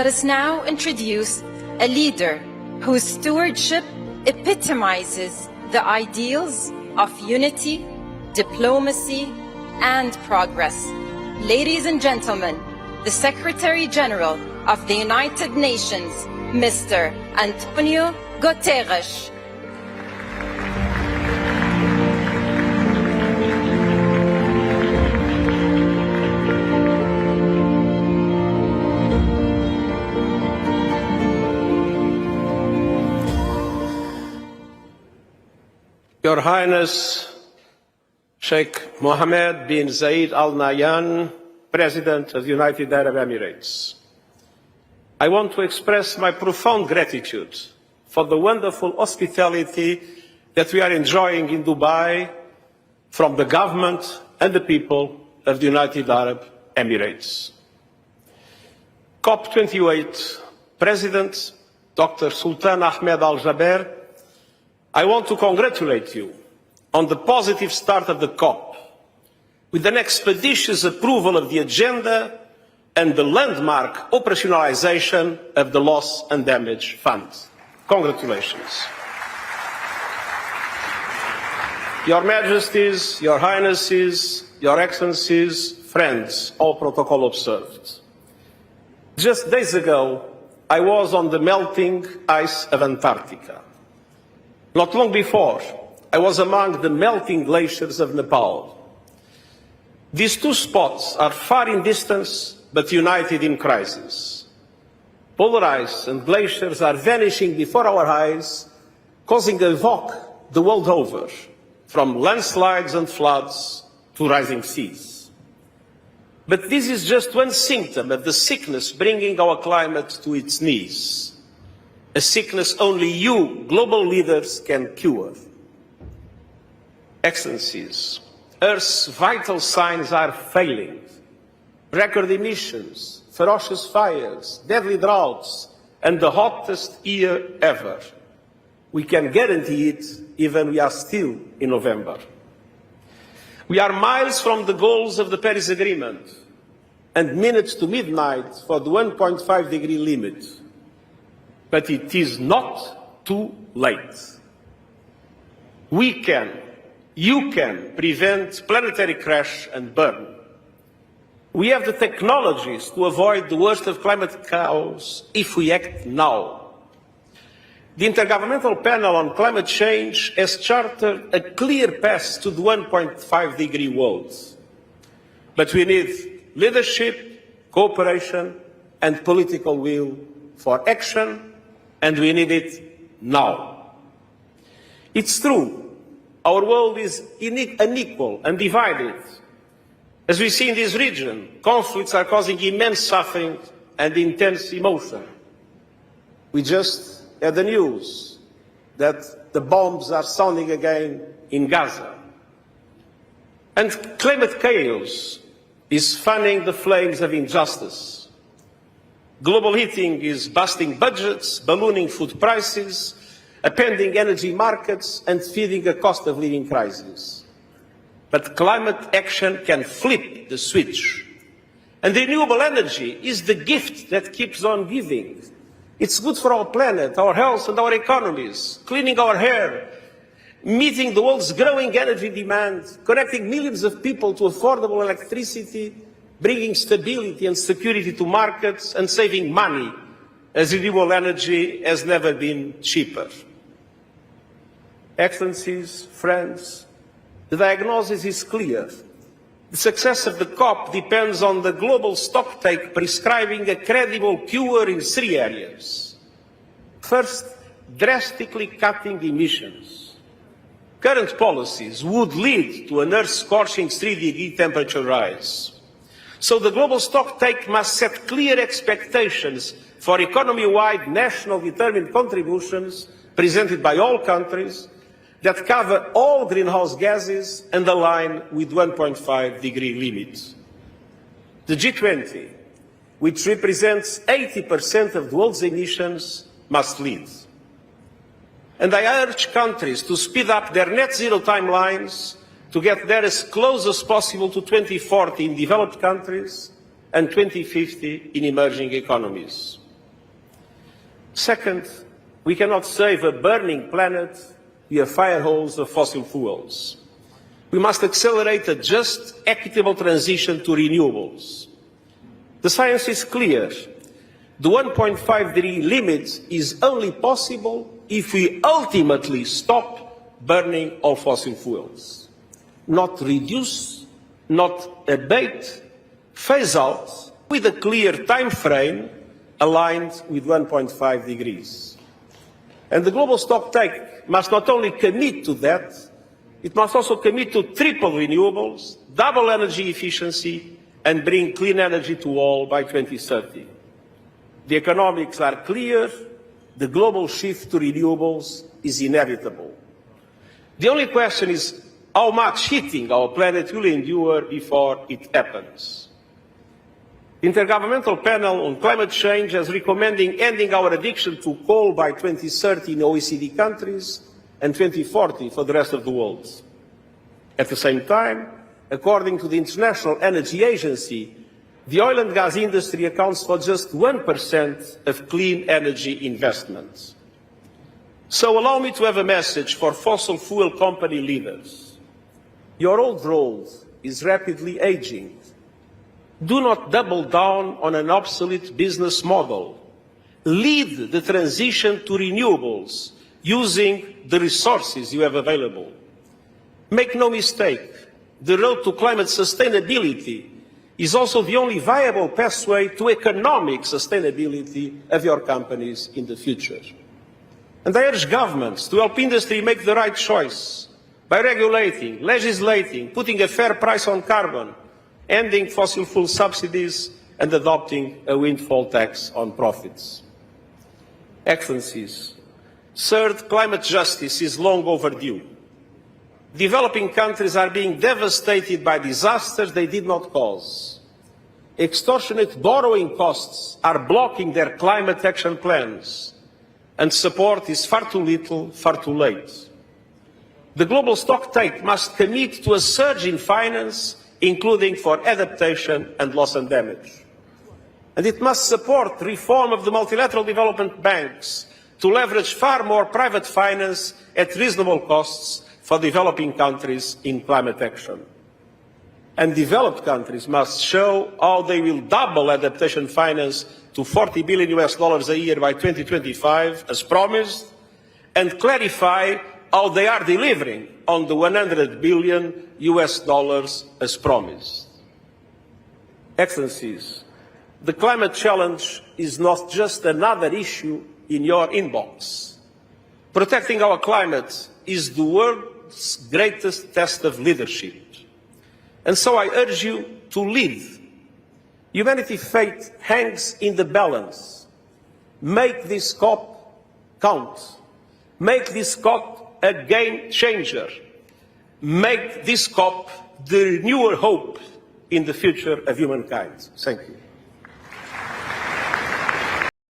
let us now introduce a leader whose stewardship epitomizes the ideals of unity, diplomacy, and progress. Ladies and gentlemen, the Secretary General of the United Nations, Mr. Antonio Guterres. Your Highness Sheikh Mohammed bin Zayed Al Nahyan, President of the United Arab Emirates. I want to express my profound gratitude for the wonderful hospitality that we are enjoying in Dubai from the government and the people of the United Arab Emirates. COP28 President Dr. Sultan Ahmed Al Jaber, I want to congratulate you on the positive start of the COP, with an expeditious approval of the agenda and the landmark operationalization of the Loss and Damage Fund. Congratulations. Your Majesties, Your Highnesses, Your Excellencies, friends, all protocol observed. Just days ago, I was on the melting ice of Antarctica. Not long before, I was among the melting glaciers of Nepal. These two spots are far in distance, but united in crisis. Polar ice and glaciers are vanishing before our eyes, causing a vogue the world over, from landslides and floods to rising seas. But this is just one symptom of the sickness bringing our climate to its knees. A sickness only you, global leaders, can cure. Excellencies, Earth's vital signs are failing. Record emissions, ferocious fires, deadly droughts, and the hottest year ever. We can guarantee it even we are still in November. We are miles from the goals of the Paris Agreement and minutes to midnight for the 1.5-degree limit. But it is not too late. We can, you can prevent planetary crash and burn. We have the technologies to avoid the worst of climate chaos if we act now. The Intergovernmental Panel on Climate Change has charted a clear path to the 1.5-degree world. But we need leadership, cooperation, and political will for action, and we need it now. It's true, our world is unequal and divided. As we see in this region, conflicts are causing immense suffering and intense emotion. We just had the news that the bombs are sounding again in Gaza. And climate chaos is fanning the flames of injustice. Global heating is busting budgets, ballooning food prices, upending energy markets, and feeding a cost of living crisis. But climate action can flip the switch. And renewable energy is the gift that keeps on giving. It's good for our planet, our health, and our economies, cleaning our air, meeting the world's growing energy demand, connecting millions of people to affordable electricity, bringing stability and security to markets, and saving money, as renewable energy has never been cheaper. Excellencies, friends, the diagnosis is clear. The success of the COP depends on the global stocktake prescribing a credible cure in 3 areas. First, drastically cutting emissions. Current policies would lead to an earth-scorching 3-degree temperature rise. So the global stocktake must set clear expectations for economy-wide national determined contributions presented by all countries that cover all greenhouse gases and align with 1.5-degree limits. The G20, which represents 80% of the world's emissions, must lead. And I urge countries to speed up their net zero timelines to get there as close as possible to 2040 in developed countries and 2050 in emerging economies. Second, we cannot save a burning planet via fire holes of fossil fuels. We must accelerate a just, equitable transition to renewables. The science is clear. The 1.5-degree limit is only possible if we ultimately stop burning all fossil fuels. Not reduce, not abate, phase out with a clear time frame aligned with 1.5 degrees. And the global stocktake must not only commit to that, it must also commit to triple renewables, double energy efficiency, and bring clean energy to all by 2030. The economics are clear. The global shift to renewables is inevitable. The only question is how much heating our planet will endure before it happens. The Intergovernmental Panel on Climate Change is recommending ending our addiction to coal by 2030 in OECD countries and 2040 for the rest of the world. At the same time, according to the International Energy Agency, the oil and gas industry accounts for just 1% of clean energy investments. So allow me to have a message for fossil fuel company leaders. Your old road is rapidly aging. Do not double down on an obsolete business model. Lead the transition to renewables using the resources you have available. Make no mistake, the road to climate sustainability is also the only viable pathway to economic sustainability of your companies in the future. And I urge governments to help industry make the right choice by regulating, legislating, putting a fair price on carbon, ending fossil fuel subsidies, and adopting a windfall tax on profits. Excellencies, third, climate justice is long overdue. Developing countries are being devastated by disasters they did not cause. Extortionate borrowing costs are blocking their climate action plans, and support is far too little, far too late. The global stocktake must commit to a surge in finance, including for adaptation and loss and damage. And it must support reform of the multilateral development banks to leverage far more private finance at reasonable costs for developing countries in climate action. And developed countries must show how they will double adaptation finance to $40 billion a year by 2025, as promised, and clarify how they are delivering on the $100 billion as promised. Excellencies, the climate challenge is not just another issue in your inbox. Protecting our climate is the world's greatest test of leadership. And so I urge you to lead. Humanity's fate hangs in the balance. Make this COP count. Make this COP a game changer. Make this COP the renewal hope in the future of humankind. Thank you.